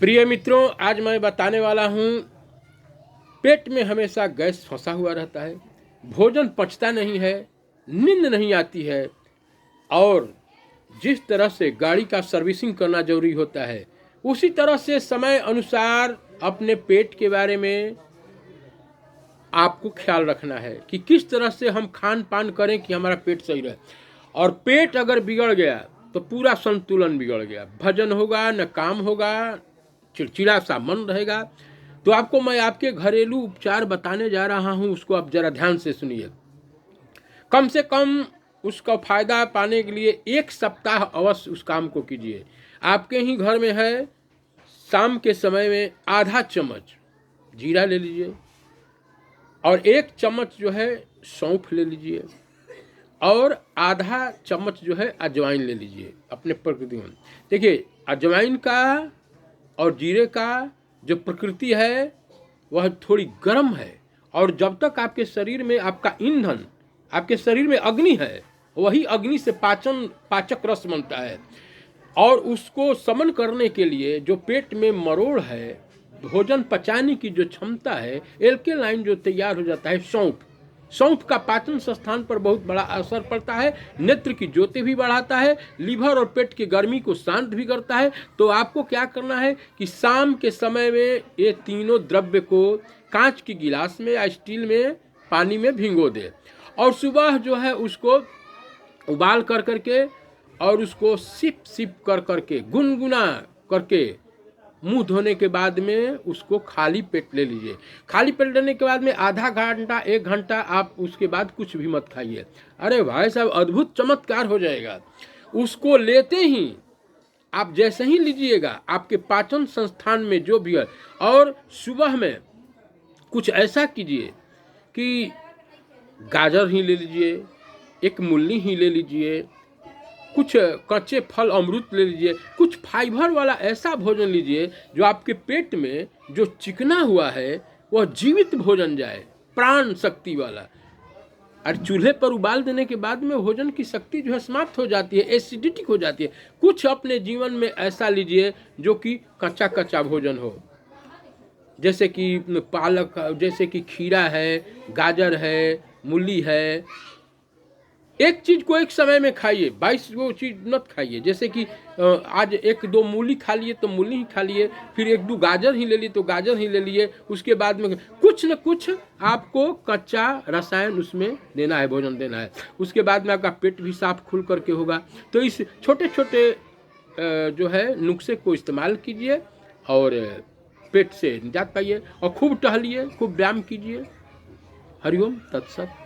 प्रिय मित्रों, आज मैं बताने वाला हूँ, पेट में हमेशा गैस फंसा हुआ रहता है, भोजन पचता नहीं है, नींद नहीं आती है और जिस तरह से गाड़ी का सर्विसिंग करना जरूरी होता है उसी तरह से समय अनुसार अपने पेट के बारे में आपको ख्याल रखना है कि किस तरह से हम खान पान करें कि हमारा पेट सही रहे। और पेट अगर बिगड़ गया तो पूरा संतुलन बिगड़ गया, भजन होगा न काम होगा, चिड़चिड़ा सा मन रहेगा। तो आपको मैं आपके घरेलू उपचार बताने जा रहा हूं, उसको आप जरा ध्यान से सुनिए। कम से कम उसका फायदा पाने के लिए 1 सप्ताह अवश्य उस काम को कीजिए। आपके ही घर में है, शाम के समय में आधा चम्मच जीरा ले लीजिए और 1 चम्मच जो है सौंफ ले लीजिए और आधा चम्मच जो है अजवाइन ले लीजिए। अपने प्रकृति में देखिए, अजवाइन का और जीरे का जो प्रकृति है वह थोड़ी गर्म है, और जब तक आपके शरीर में आपका ईंधन, आपके शरीर में अग्नि है, वही अग्नि से पाचक रस बनता है। और उसको समन करने के लिए जो पेट में मरोड़ है, भोजन पचाने की जो क्षमता है, एल्केलाइन जो तैयार हो जाता है, सौंफ का पाचन स्थान पर बहुत बड़ा असर पड़ता है, नेत्र की ज्योति भी बढ़ाता है, लीवर और पेट की गर्मी को शांत भी करता है। तो आपको क्या करना है कि शाम के समय में ये तीनों द्रव्य को कांच की गिलास में या स्टील में पानी में भिगो दे और सुबह जो है उसको उबाल कर करके और उसको सिप सिप कर करके गुनगुना करके मुंह धोने के बाद में उसको खाली पेट ले लीजिए। खाली पेट लेने के बाद में आधा घंटा 1 घंटा आप उसके बाद कुछ भी मत खाइए। अरे भाई साहब, अद्भुत चमत्कार हो जाएगा। उसको लेते ही आप जैसे ही लीजिएगा, आपके पाचन संस्थान में जो भी है, और सुबह में कुछ ऐसा कीजिए कि गाजर ही ले लीजिए, 1 मूली ही ले लीजिए, कुछ कच्चे फल अमरूद ले लीजिए, कुछ फाइबर वाला ऐसा भोजन लीजिए जो आपके पेट में जो चिकना हुआ है वह जीवित भोजन जाए, प्राण शक्ति वाला। और चूल्हे पर उबाल देने के बाद में भोजन की शक्ति जो है समाप्त हो जाती है, एसिडिटी हो जाती है। कुछ अपने जीवन में ऐसा लीजिए जो कि कच्चा कच्चा भोजन हो, जैसे कि पालक, जैसे कि खीरा है, गाजर है, मूली है। एक चीज को एक समय में खाइए, 22 वो चीज मत खाइए। जैसे कि आज 1-2 मूली खा लिए तो मूली ही खा लिए, फिर 1-2 गाजर ही ले लिए तो गाजर ही ले लिए। उसके बाद में कुछ न कुछ आपको कच्चा रसायन उसमें देना है, भोजन देना है। उसके बाद में आपका पेट भी साफ खुल करके होगा। तो इस छोटे छोटे जो है नुस्खे को इस्तेमाल कीजिए और पेट से निजात पाइए। और खूब टहलिए, खूब व्यायाम कीजिए। हरिओम तत्सत।